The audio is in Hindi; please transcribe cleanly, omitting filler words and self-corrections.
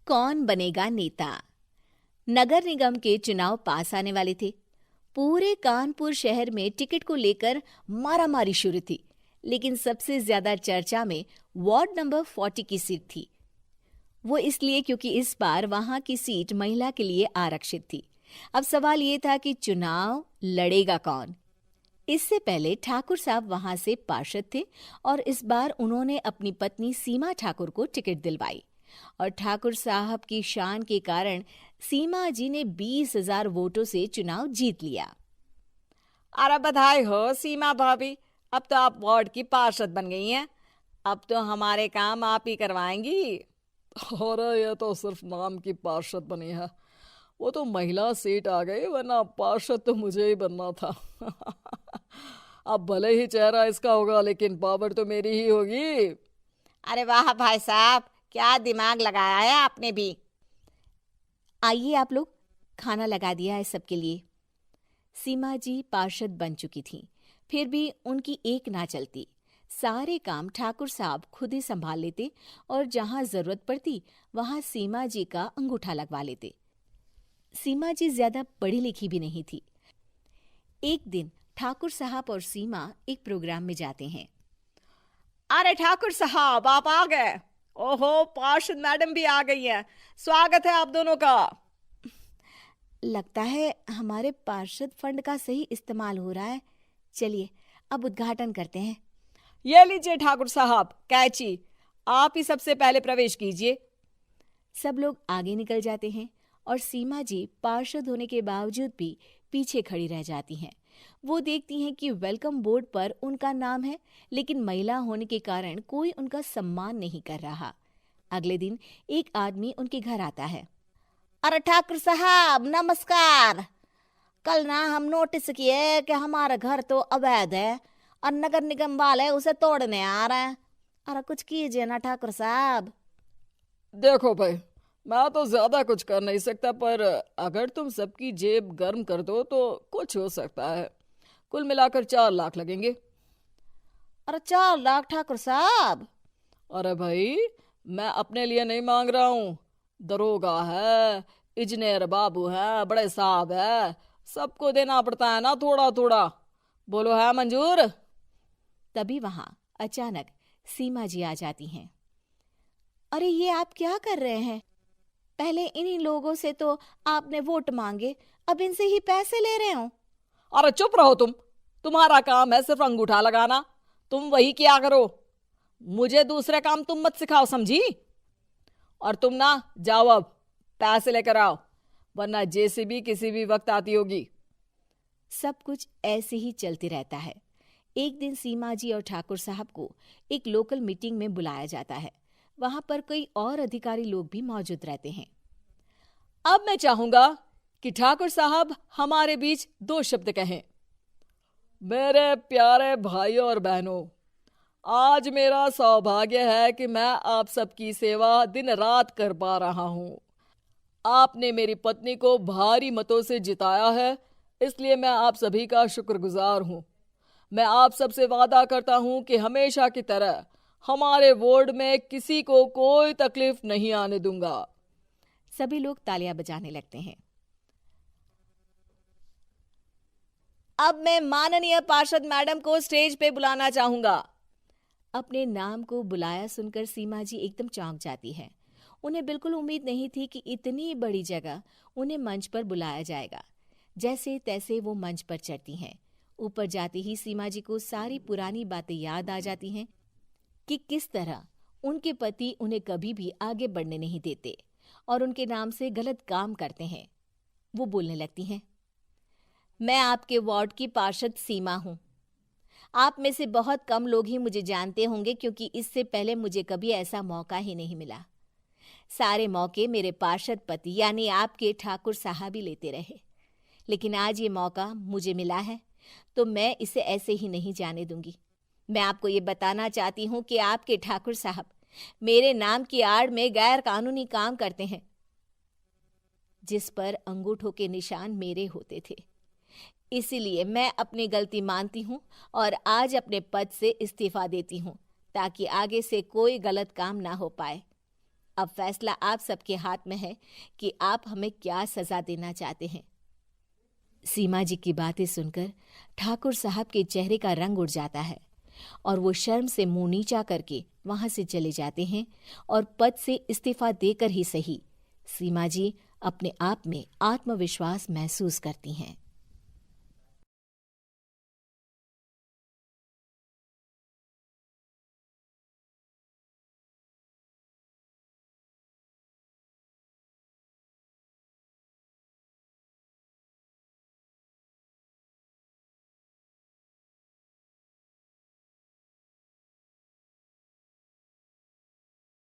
कौन बनेगा नेता। नगर निगम के चुनाव पास आने वाले थे। पूरे कानपुर शहर में टिकट को लेकर मारामारी शुरू थी, लेकिन सबसे ज्यादा चर्चा में वार्ड नंबर 40 की सीट थी। वो इसलिए क्योंकि इस बार वहां की सीट महिला के लिए आरक्षित थी। अब सवाल ये था कि चुनाव लड़ेगा कौन। इससे पहले ठाकुर साहब वहां से पार्षद थे और इस बार उन्होंने अपनी पत्नी सीमा ठाकुर को टिकट दिलवाई और ठाकुर साहब की शान के कारण सीमा जी ने 20,000 वोटों से चुनाव जीत लिया। अरे बधाई हो सीमा भाभी, अब तो आप वार्ड की पार्षद बन गई हैं। अब तो हमारे काम आप ही करवाएंगी। अरे ये तो सिर्फ नाम की पार्षद बनी है, वो तो महिला सीट आ गई, वरना पार्षद तो मुझे ही बनना था। अब भले ही चेहरा इसका होगा, लेकिन पावर तो मेरी ही होगी। अरे वाह भाई साहब, क्या दिमाग लगाया है आपने भी। आइए आप लोग, खाना लगा दिया है सबके लिए। सीमा जी पार्षद बन चुकी थीं, फिर भी उनकी एक ना चलती। सारे काम ठाकुर साहब खुद ही संभाल लेते और जहां जरूरत पड़ती वहां सीमा जी का अंगूठा लगवा लेते। सीमा जी ज्यादा पढ़ी लिखी भी नहीं थी। एक दिन ठाकुर साहब और सीमा एक प्रोग्राम में जाते हैं। अरे ठाकुर साहब, आप आ गए। ओहो, पार्षद मैडम भी आ गई हैं। स्वागत है आप दोनों का। लगता है हमारे पार्षद फंड का सही इस्तेमाल हो रहा है। चलिए अब उद्घाटन करते हैं। ये लीजिए ठाकुर साहब कैची, आप ही सबसे पहले प्रवेश कीजिए। सब लोग आगे निकल जाते हैं और सीमा जी पार्षद होने के बावजूद भी पीछे खड़ी रह जाती हैं। वो देखती हैं कि वेलकम बोर्ड पर उनका नाम है, लेकिन महिला होने के कारण कोई उनका सम्मान नहीं कर रहा। अगले दिन एक आदमी उनके घर आता है। अरे ठाकुर साहब नमस्कार। कल ना हम नोटिस किए कि हमारा घर तो अवैध है और नगर निगम वाले उसे तोड़ने आ रहे हैं। अरे कुछ कीजिए ना ठाकुर साहब। देखो भाई, मैं तो ज्यादा कुछ कर नहीं सकता, पर अगर तुम सबकी जेब गर्म कर दो तो कुछ हो सकता है। कुल मिलाकर 4 लाख लगेंगे। अरे 4 लाख ठाकुर साहब? अरे भाई, मैं अपने लिए नहीं मांग रहा हूँ। दरोगा है, इंजीनियर बाबू है, बड़े साहब है, सबको देना पड़ता है ना थोड़ा थोड़ा। बोलो है मंजूर? तभी वहां अचानक सीमा जी आ जाती हैं। अरे ये आप क्या कर रहे हैं? पहले इन्हीं लोगों से तो आपने वोट मांगे, अब इनसे ही पैसे ले रहे हो। अरे चुप रहो तुम, तुम्हारा काम है सिर्फ अंगूठा लगाना, तुम वही किया करो। मुझे दूसरे काम तुम मत सिखाओ, समझी? और तुम ना जाओ, अब पैसे लेकर आओ, वरना जेसीबी किसी भी वक्त आती होगी। सब कुछ ऐसे ही चलते रहता है। एक दिन सीमा जी और ठाकुर साहब को एक लोकल मीटिंग में बुलाया जाता है। वहां पर कई और अधिकारी लोग भी मौजूद रहते हैं। अब मैं चाहूंगा कि ठाकुर साहब हमारे बीच 2 शब्द कहें। मेरे प्यारे भाइयों और बहनों, आज मेरा सौभाग्य है कि मैं आप सबकी सेवा दिन रात कर पा रहा हूं। आपने मेरी पत्नी को भारी मतों से जिताया है, इसलिए मैं आप सभी का शुक्रगुजार हूं। मैं आप सबसे वादा करता हूं कि हमेशा की तरह हमारे वार्ड में किसी को कोई तकलीफ नहीं आने दूंगा। सभी लोग तालियां बजाने लगते हैं। अब मैं माननीय पार्षद मैडम को स्टेज पे बुलाना चाहूंगा। अपने नाम को बुलाया सुनकर सीमा जी एकदम चौंक जाती है। उन्हें बिल्कुल उम्मीद नहीं थी कि इतनी बड़ी जगह उन्हें मंच पर बुलाया जाएगा। जैसे तैसे वो मंच पर चढ़ती हैं। ऊपर जाते ही सीमा जी को सारी पुरानी बातें याद आ जाती हैं कि किस तरह उनके पति उन्हें कभी भी आगे बढ़ने नहीं देते और उनके नाम से गलत काम करते हैं। वो बोलने लगती हैं। मैं आपके वार्ड की पार्षद सीमा हूं। आप में से बहुत कम लोग ही मुझे जानते होंगे, क्योंकि इससे पहले मुझे कभी ऐसा मौका ही नहीं मिला। सारे मौके मेरे पार्षद पति यानी आपके ठाकुर साहब ही लेते रहे, लेकिन आज ये मौका मुझे मिला है तो मैं इसे ऐसे ही नहीं जाने दूंगी। मैं आपको ये बताना चाहती हूँ कि आपके ठाकुर साहब मेरे नाम की आड़ में गैर कानूनी काम करते हैं, जिस पर अंगूठों के निशान मेरे होते थे। इसीलिए मैं अपनी गलती मानती हूँ और आज अपने पद से इस्तीफा देती हूँ, ताकि आगे से कोई गलत काम ना हो पाए। अब फैसला आप सबके हाथ में है कि आप हमें क्या सजा देना चाहते हैं। सीमा जी की बातें सुनकर ठाकुर साहब के चेहरे का रंग उड़ जाता है और वो शर्म से मुंह नीचा करके वहां से चले जाते हैं और पद से इस्तीफा देकर ही सही सीमा जी अपने आप में आत्मविश्वास महसूस करती हैं।